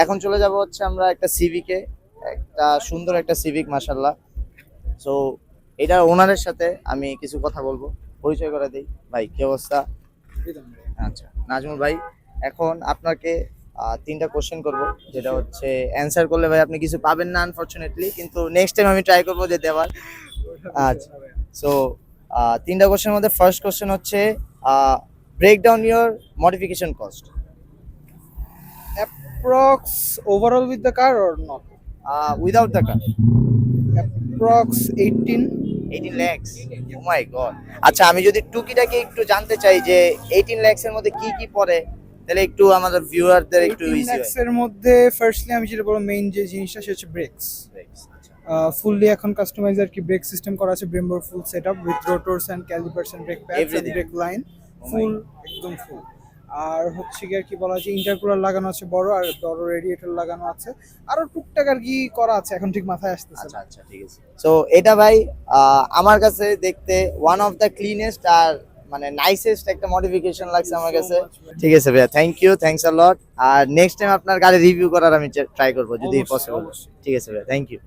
এখন চলে যাব হচ্ছে আমরা একটা সিভিকে, একটা সুন্দর একটা সিভিক মাশাআল্লাহ। সো এটার ওনারের সাথে আমি কিছু কথা বলবো, পরিচয় করে দেই। ভাই কি অবস্থা? আচ্ছা নাজমুল ভাই, এখন আপনাকে তিনটা কোশ্চেন করব, যেটা হচ্ছে অ্যান্সার করলে ভাই আপনি কিছু পাবেন না আনফরচুনেটলি, কিন্তু নেক্সট টাইম আমি ট্রাই করবো যে দেওয়ার। আচ্ছা, সো তিনটা কোশ্চেনের মধ্যে ফার্স্ট কোশ্চেন হচ্ছে break down your modification cost. Approx overall with the car or not? Without the car. Approx 18. 18 lakhs, oh my god. আচ্ছা আমি যদি টুকিটাকে একটু জানতে চাই যে 18 lakhs এর মধ্যে কি কি পড়ে, তাহলে একটু আমাদের ভিউয়ারদের একটু 18 ইজি lakhs এর মধ্যে ফার্স্টলি আমি যেটা বলবো মেইন যে জিনিসটা সেটা হচ্ছে ব্রেকস। হয়। ফুললি এখন কাস্টমাইজ আর কি ব্রেক সিস্টেম করা আছে, ব্রেম্বোর full setup with rotors and calipers and brake pads and Everything. Brake line Oh my full, একদম ফুল। আর হচ্ছে কি আর কি বলা আছে, ইন্টারকুলার লাগানো আছে বড়, আর বড় রেডিয়েটর লাগানো আছে, আরো টুকটাক আর কি করা আছে, এখন ঠিক মাথায় আসতেছে আচ্ছা না। আচ্ছা ঠিক আছে। সো এটা ভাই আমার কাছে দেখতে ওয়ান অফ দ্য ক্লিনেস্ট আর মানে নাইসেস্ট একটা মডিফিকেশন লাগছে আমার কাছে। ঠিক আছে ভাইয়া, thank you, thanks a lot. আর নেক্সট টাইম আপনার গাড়ি রিভিউ করার আমি ট্রাই করবো যদি অবশ্যই, পসিবল। অবশ্যই। ঠিক আছে ভাইয়া, থ্যাংক ইউ।